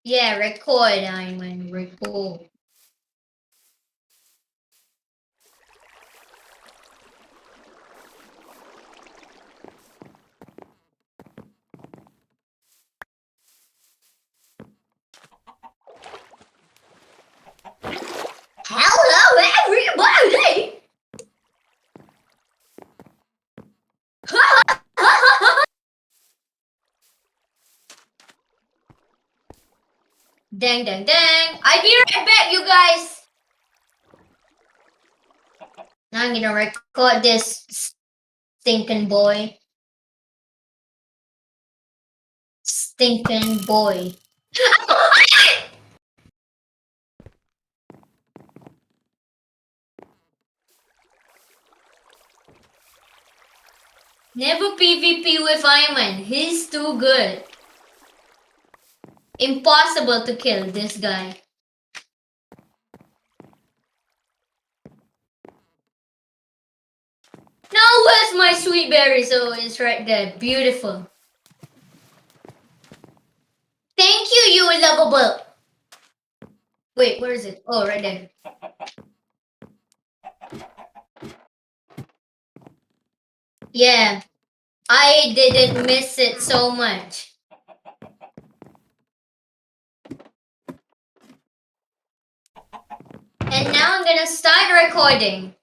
Yeah, record, Aiman. Record. Hello, everybody! Dang, dang, dang. I'll be right back, you guys. Now I'm gonna record this stinking boy. Stinking boy. Never PvP with Aiman. He's too good. Impossible to kill this guy. Now where's my sweet berries? Oh, it's right there. Beautiful. Thank you, you lovable. Wait, where is it? Oh, right there. Yeah, I didn't miss it so much. And now I'm gonna start recording.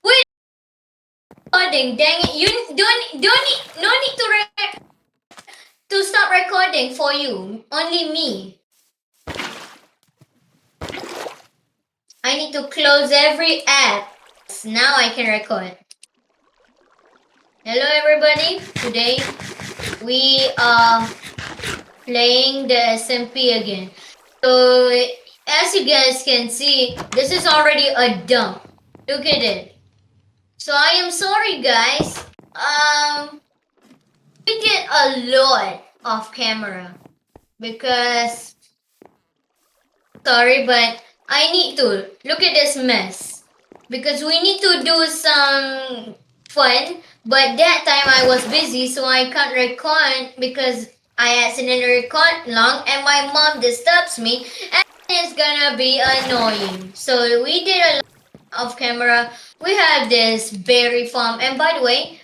Wait, recording. Dang it! You no need to stop recording for you. Only me. I need to close every app. Now I can record. Hello, everybody. Today we are playing the SMP again. So as you guys can see, this is already a dump. Look at it. So I am sorry, guys. We did a lot off camera because sorry, but I need to look at this mess because we need to do some fun. But that time I was busy, so I can't record because I accidentally record long, and my mom disturbs me, and it's gonna be annoying. So we did a lot off camera. We have this berry farm, and by the way,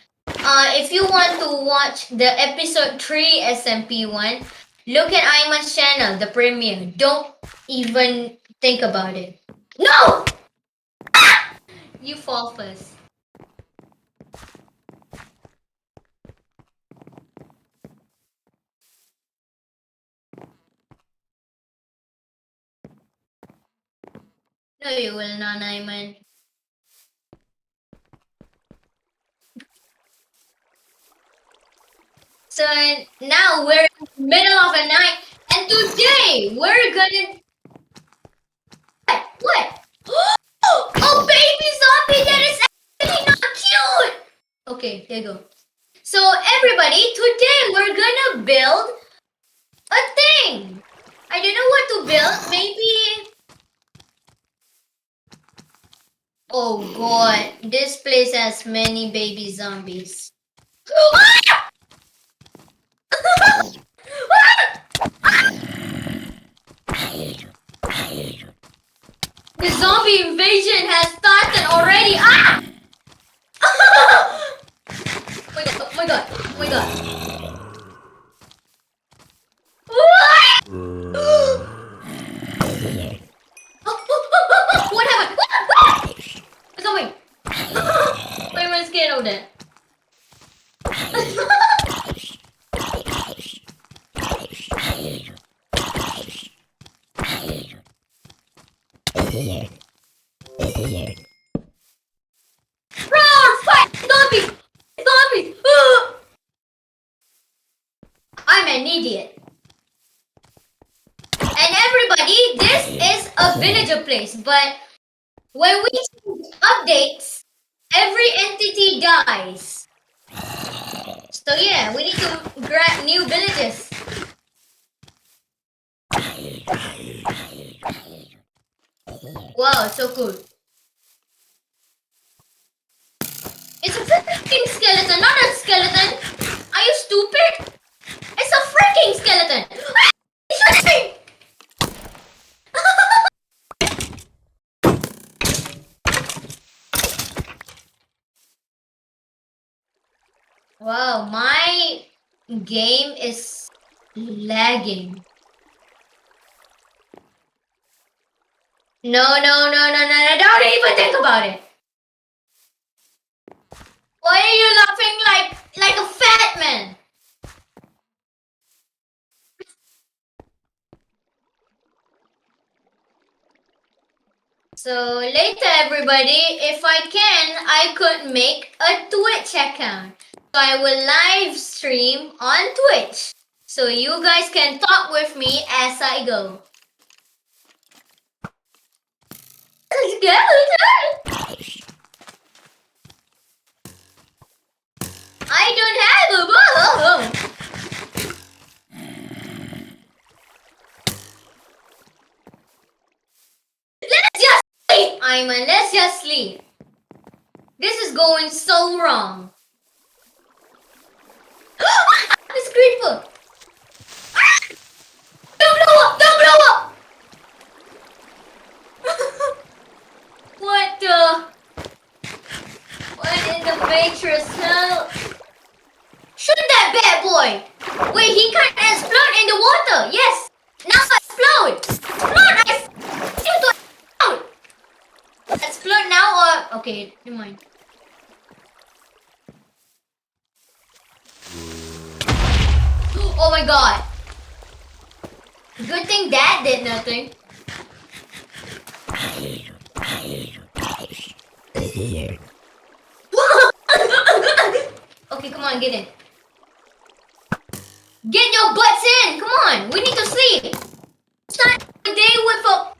if you want to watch the episode 3 SMP1, look at Aiman's channel, the premiere. Don't even think about it. No! You fall first. No, you will not, Aiman. So now we're in the middle of the night, and today we're gonna. What? Oh, baby zombie that is actually not cute! Okay, there you go. So everybody, today we're gonna build a thing. I don't know what to build. Maybe. Oh god, this place has many baby zombies. The zombie invasion has started already. Ah! Oh my god, oh my god, oh my god. What happened? It's coming. I'm scared of that. Roar! Fight! Zombie! Zombie! I'm an idiot. And everybody, this is a villager place, but when we change updates, every entity dies. So yeah, we need to grab new villages. Wow, so cool. It's a freaking skeleton, not a skeleton. Are you stupid? It's a freaking skeleton. It's freaking. Wow, my game is lagging. No, no, no, no, no, no, don't even think about it. Why are you laughing like a fat man? So later everybody, if I can, I could make a Twitch account. So I will live stream on Twitch. So you guys can talk with me as I go. Let's go. I don't have a ball. Let's just sleep, Ayman. Let's just sleep. This is going so wrong. It's creeper. Don't blow up! Don't blow up! What the? What in the Matrix? No. Shoot that bad boy! Wait, he can't explode in the water! Yes! Now explode! Explode! Explode! Explode now or... Okay, never mind. Oh my god! Good thing that did nothing. Okay, come on, get in. Get your butts in! Come on, we need to sleep. Start the day with a...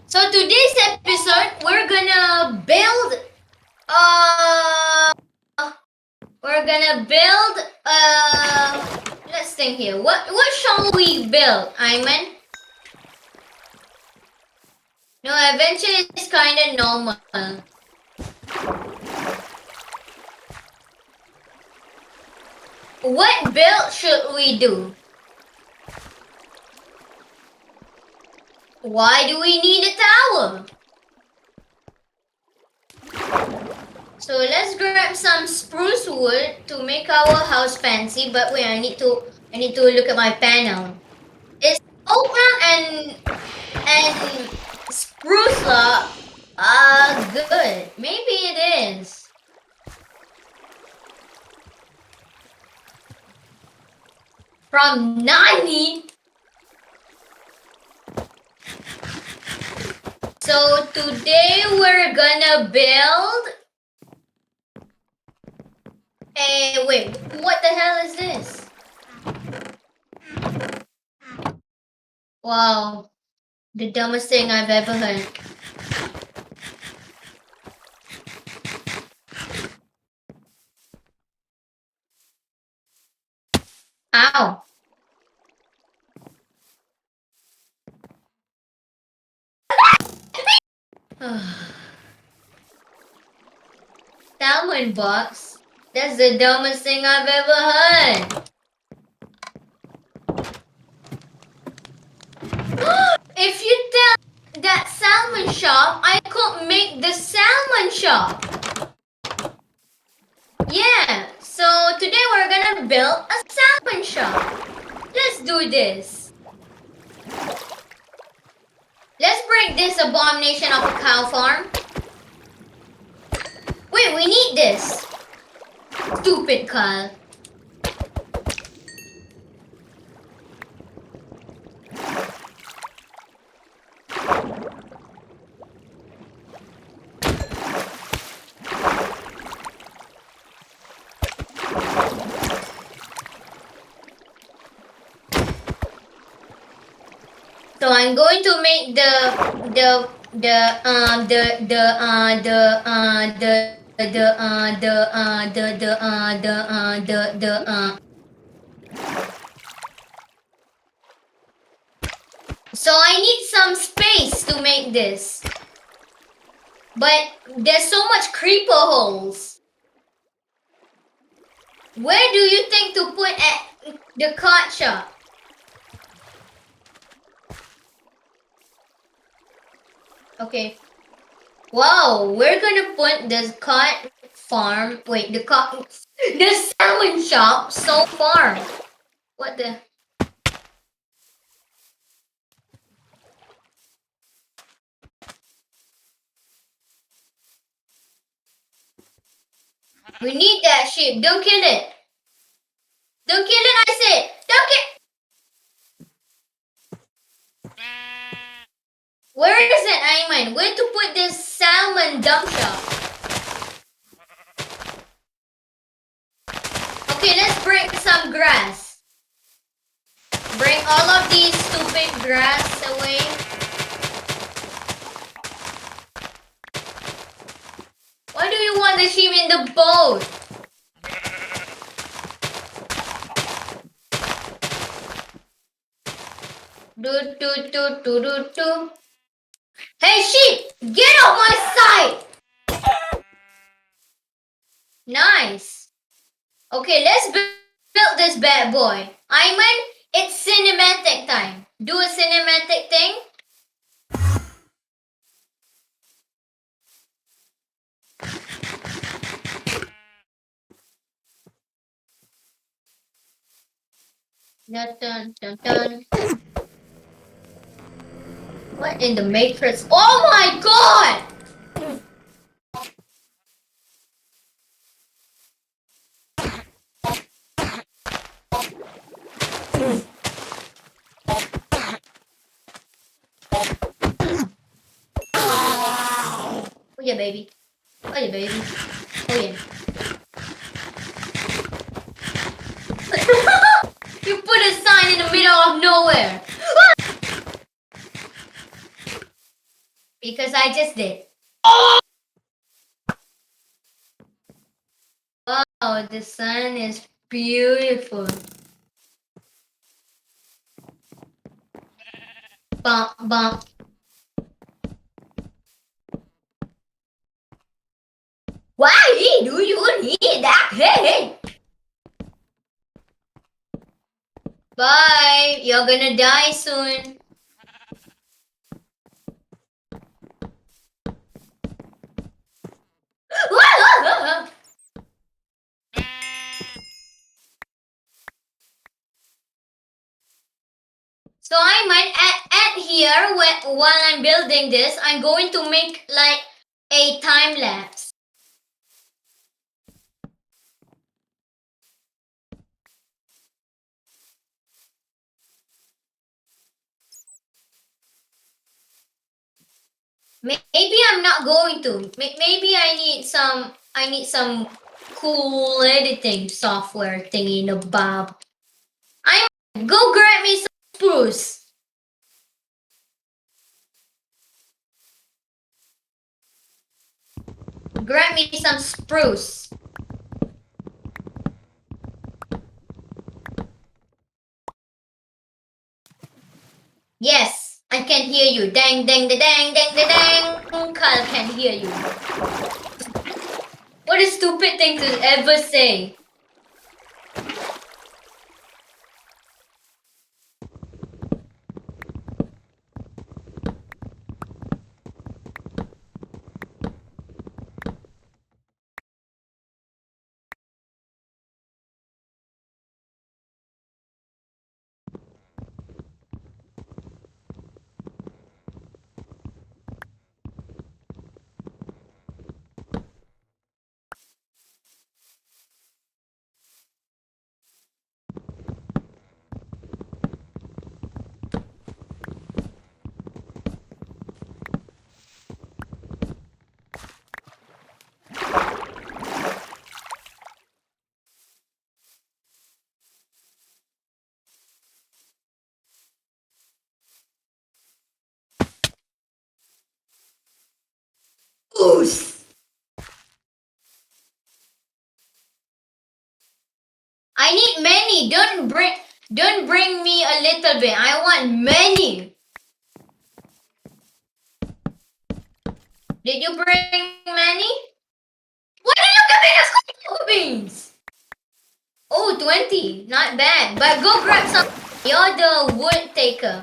So today's episode, we're gonna build... Let's think here. What shall we build, Ayman? No, adventure is kinda normal. What build should we do? Why do we need a tower? So let's grab some spruce wood to make our house fancy. But wait, I need to look at my panel. Is oak and spruce log good? Maybe it is. From Nani. So today we're gonna build a... Wait, what the hell is this? Wow, the dumbest thing I've ever heard. Ow. Salmon box? That's the dumbest thing I've ever heard. If you tell that salmon shop, I could make the salmon shop. Yeah, so today we're gonna build a salmon shop. Let's do this. Let's break this abomination of a cow farm. Wait, we need this. Stupid Kyle. So I'm going to make the So I need some space to make this. But there's so much creeper holes. Where do you think to put at the card shop? Okay. Wow, we're gonna put the cod farm. Wait, the salmon shop so far. What the? We need that sheep. Don't kill it. Don't kill it, I said. Don't kill. Where is it, Ayman? Where to put this salmon dump shop? Okay, let's break some grass. Bring all of these stupid grass away. Why do you want the sheep in the boat? Do do do do do do. Hey sheep, get off my side! Nice. Okay, let's build this bad boy. Ayman, it's cinematic time. Do a cinematic thing. Dun, dun, dun, dun. What in the Matrix? Oh my god! Oh yeah, baby. Oh yeah, baby. Oh yeah. You put a sign in the middle of nowhere. Because I just did. Wow, the sun is beautiful. Bump, bump. Why do you need that? Hey! Bye. You're gonna die soon. So I might add here while I'm building this, I'm going to make like a time lapse. Maybe I'm not going to. Maybe I need some cool editing software thingy in the bob. I go grab me some spruce. Grab me some spruce. Yes, I can hear you. Dang, dang, da, dang, dang, da, dang. Kyle can hear you. What a stupid thing to ever say. Oos. I need many. Don't bring me a little bit. I want many. Did you bring many? Why did you give me the cocoa beans? Oh, 20. Not bad. But go grab some. You're the wood taker.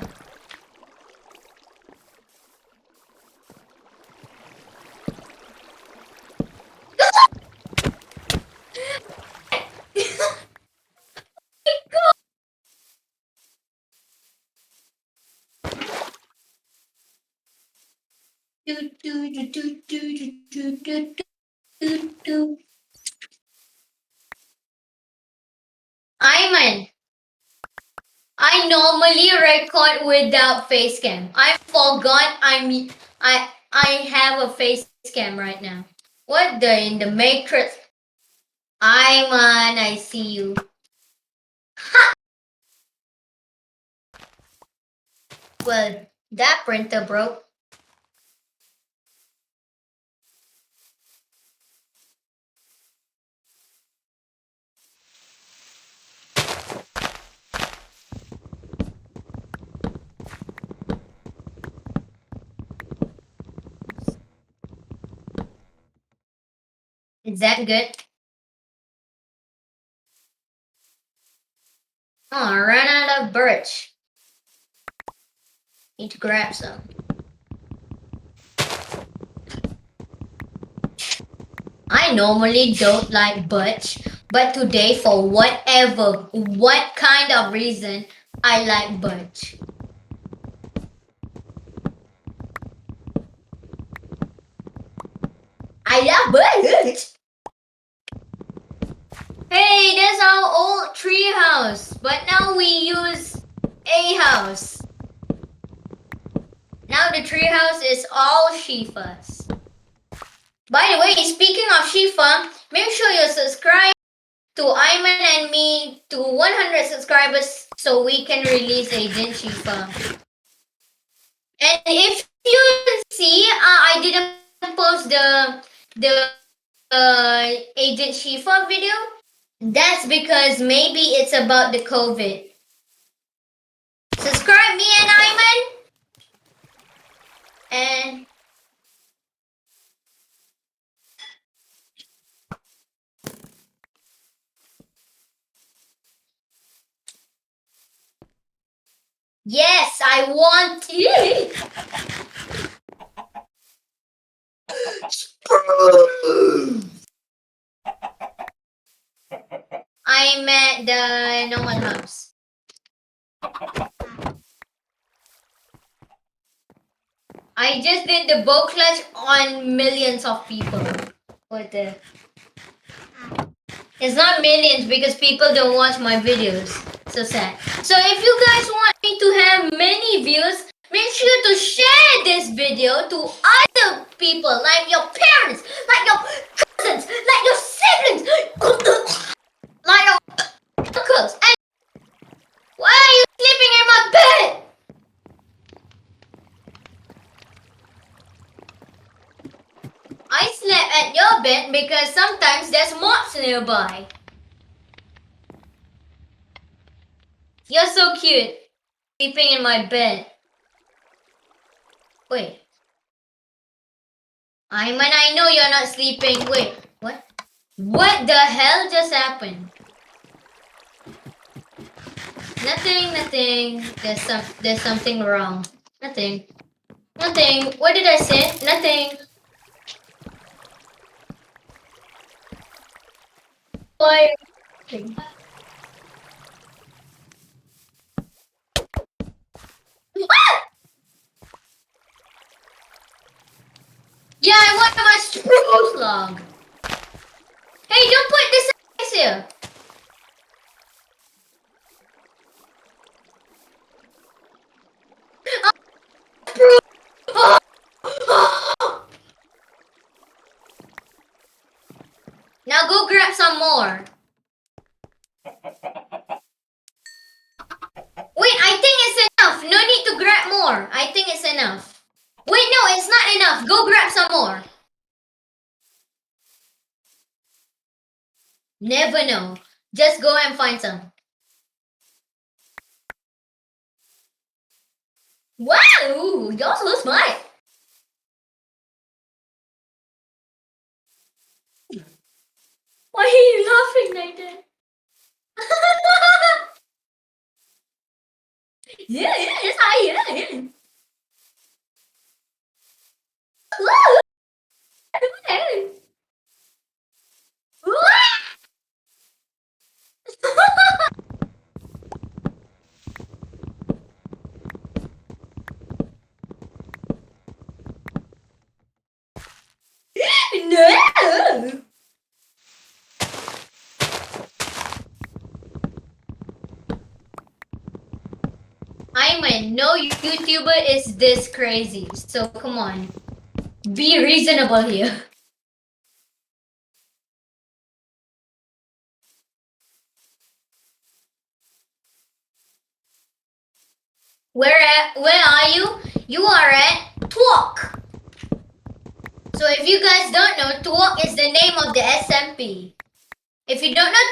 Ayman, I normally record without face cam. I forgot I have a face cam right now. What the in the matrix? Ayman, I see you. Well, that printer broke. Is that good? Oh, I ran out of birch. Need to grab some. I normally don't like birch, but today, for what kind of reason, I like birch. I love birch. Hey, that's our old tree house, but now we use a house. Now the tree house is all Shifas. By the way, speaking of Shifa, make sure you subscribe to Ayman and me to 100 subscribers so we can release Agent Shifa. And if you see, I didn't post the Agent Shifa video. That's because maybe it's about the COVID. Subscribe me and Ayman. And yes, I want it. I'm at the normal house. I just did the bow clutch on millions of people. What the? It's not millions because people don't watch my videos. So sad. So if you guys want me to have many views, make sure to share this video to other people, like your parents, like your cousins, like your siblings, like your uncles. And why are you sleeping in my bed? I slept at your bed because sometimes there's mobs nearby. You're so cute. Sleeping in my bed. Wait. Ayman, I know you're not sleeping. Wait, what? What the hell just happened? Nothing. There's something wrong. Nothing. What did I say? Nothing. Why? Ah! Yeah, I want my spruce log. Hey, don't put this here. Now go grab some more. Wait, I think it's enough. No need to grab more. I think it's enough. Wait, no, it's not enough. Go grab some more. Never know. Just go and find some. Wow, you're so smart. Why are you laughing like that? Yeah, yes, I am. No. Aiman, no YouTuber is this crazy. So come on, be reasonable here. Where are you? You are at Talk. So if you guys don't know, Talk is the name of the SMP. If you don't know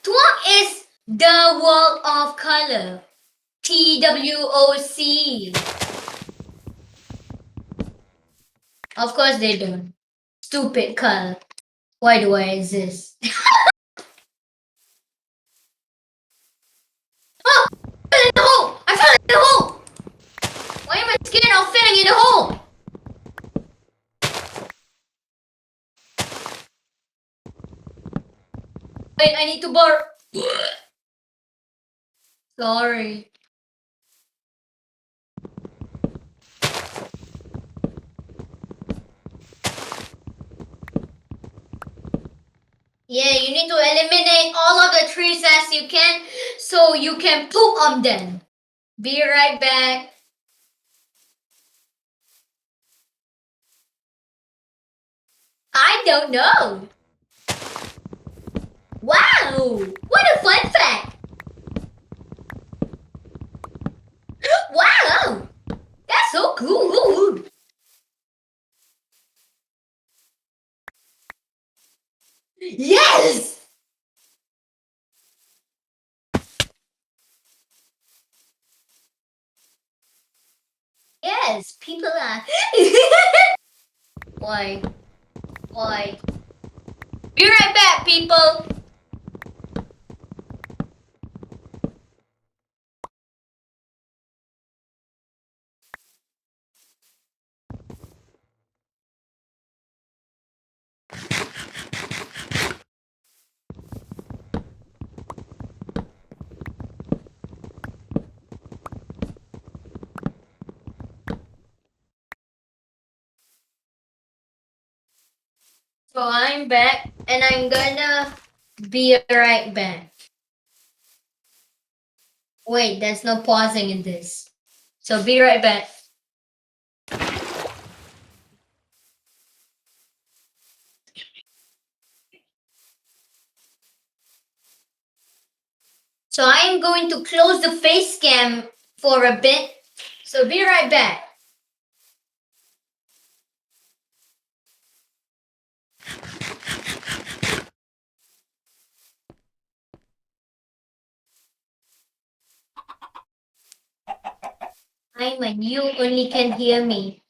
Talk is the world of color. TWOC. Of course they don't. Stupid color. Why do I exist? Oh! I fell in the hole! I fell in the hole! Why am I scared of falling in the hole? Wait, I need to burp. Sorry. Yeah, you need to eliminate all of the trees as you can so you can poop on them. Be right back. I don't know. Wow! What a fun fact! Wow! That's so cool! Yes! Yes, people are. Why? Why? Be right back, people! So I'm back and I'm gonna be right back. Wait, there's no pausing in this. So be right back. So I am going to close the face cam for a bit. So be right back. Ayman, you only can hear me.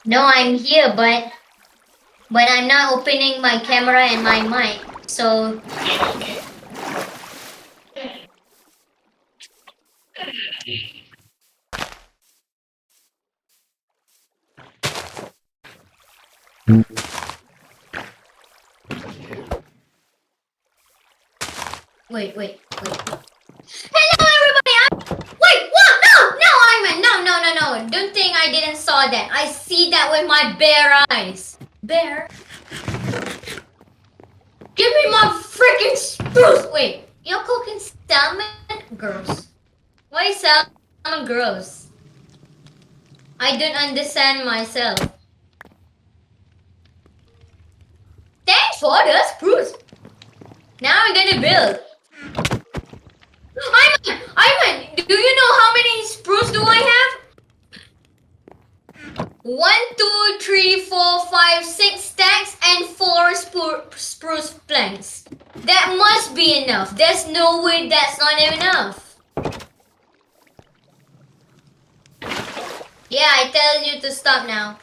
No, I'm here, but I'm not opening my camera and my mic. So wait. Hello, everybody. Wait, what? No, Ayman, no. Don't think I didn't saw that. I see that with my bare eyes. Bear, give me my freaking spruce. Wait, you're cooking salmon? Gross. Why is salmon gross? I don't understand myself. Thanks for the spruce. Now I'm gonna build. Iman, do you know how many spruce do I have? 1, 2, 3, 4, 5, 6 stacks and 4 spruce planks. That must be enough. There's no way that's not enough. Yeah, I tell you to stop now.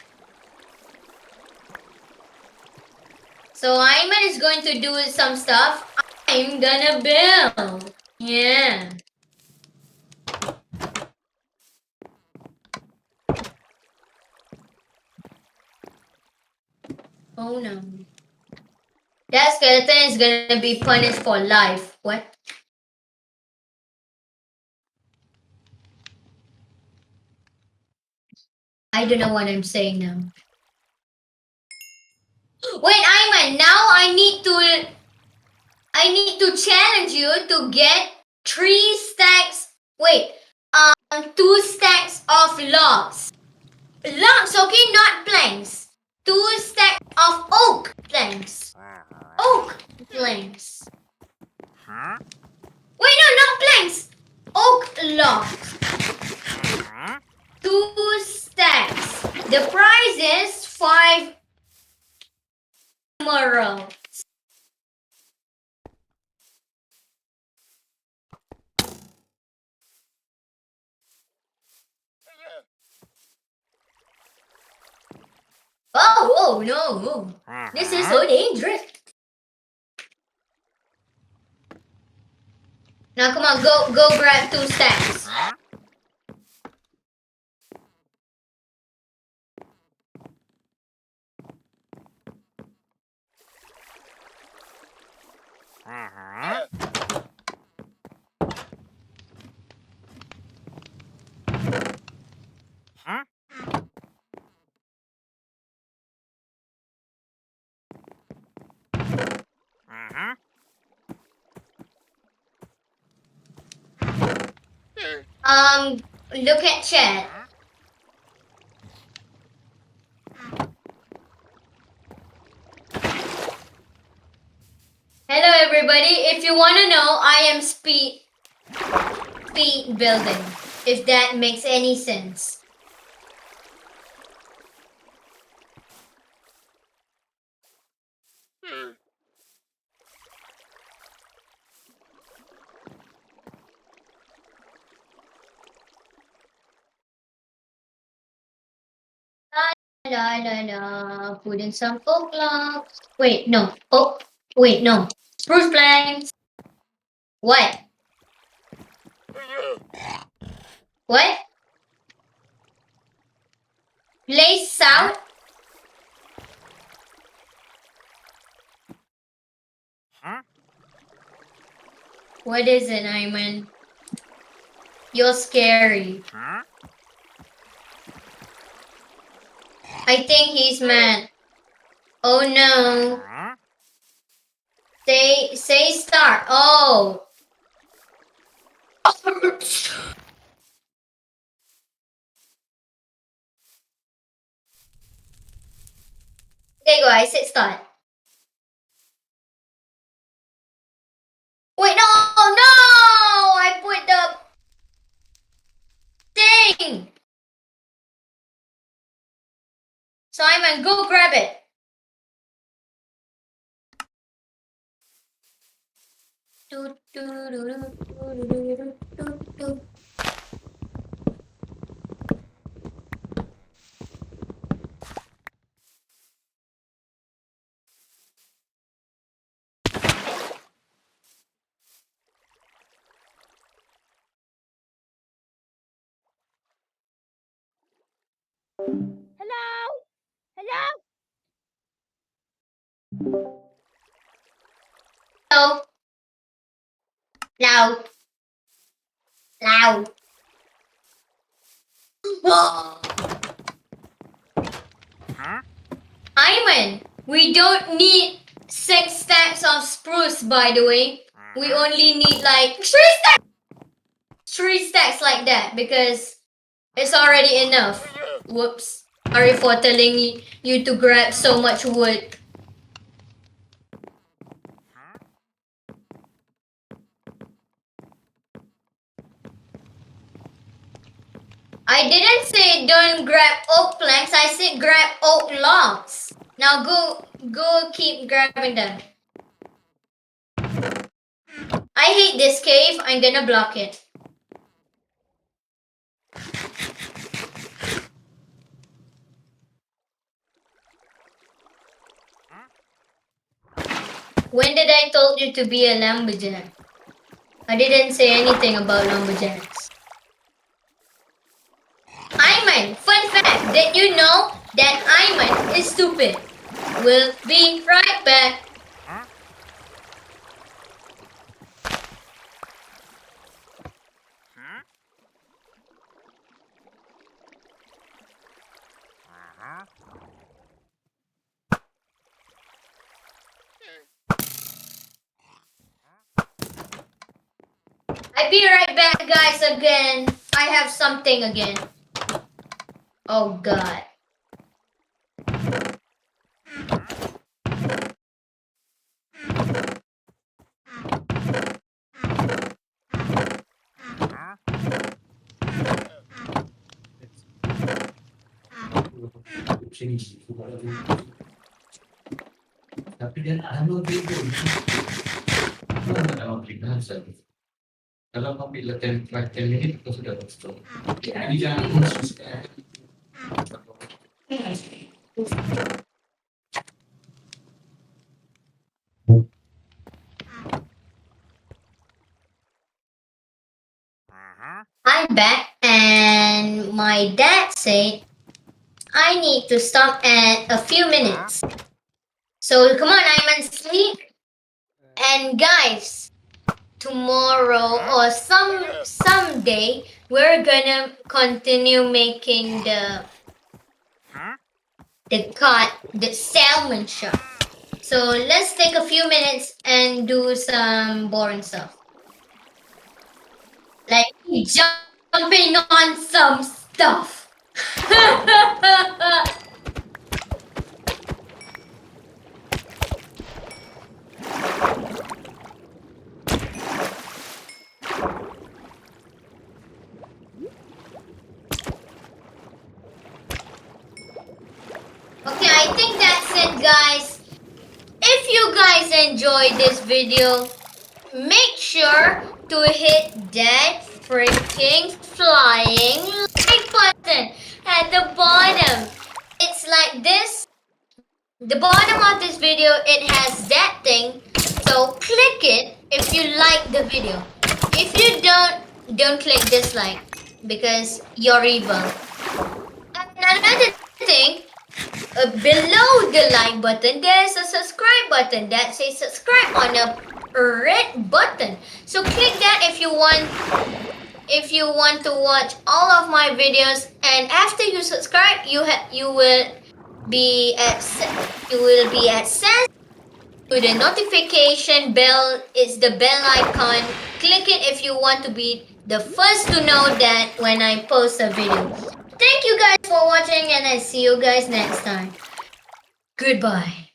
So Ayman is going to do some stuff. I'm gonna build. Yeah. Oh no. That skeleton is gonna be punished for life. What? I don't know what I'm saying now. Wait, Ayman, now I need to challenge you to get 3 stacks. Wait, 2 stacks of logs. Logs, okay, not planks. 2 stacks of oak planks. Oak planks. Wait, no, not planks. Oak logs. 2 stacks. The price is 5 emeralds. Oh, no. This is so dangerous. Now come on, go grab 2 stacks. Look at chat. Hello everybody. If you want to know, I am speed building. If that makes any sense. La la la. Put in some oak logs. Wait, no. Oh, wait, no. Spruce planks. What? What? Place south? What is it, Ayman? You're scary. I think he's mad. Oh no. Say start. Oh. Okay, guys, hit start. Wait, no, no! I put the thing. Simon, go grab it. Hello? Hello? Hello. Loud. Loud. Ayman, we don't need 6 stacks of spruce, by the way. We only need like 3 stacks. 3 stacks like that because it's already enough. Whoops. Sorry for telling you to grab so much wood. I didn't say don't grab oak planks. I said grab oak logs. Now go keep grabbing them. I hate this cave. I'm gonna block it. When did I told you to be a lumberjack? I didn't say anything about lumberjacks. Ayman, fun fact, did you know that Ayman is stupid? We'll be right back. I'll be right back, guys, again. I have something again. Oh, God. Tapi dia ano dito. Ano binasa. Kalau kamu bila template itu sudah betul. Jadi jangan khusus. I'm back, and my dad said I need to stop at a few minutes. So come on, I'm sleep. And guys, tomorrow or someday we're gonna continue making the salmon shop. So let's take a few minutes and do some boring stuff. Like jumping on some stuff. Okay, I think that's it, guys. If you guys enjoyed this video, make sure to hit that freaking flying like button at the bottom. It's like this. The bottom of this video, it has that thing. So click it if you like the video. If you don't click dislike because you're evil. And another thing, below the like button, there's a subscribe button that says subscribe on a red button. So click that if you want to watch all of my videos. And after you subscribe, you will be access to the notification bell. It's the bell icon. Click it if you want to be the first to know that when I post a video. Thank you guys for watching, and I see you guys next time. Goodbye.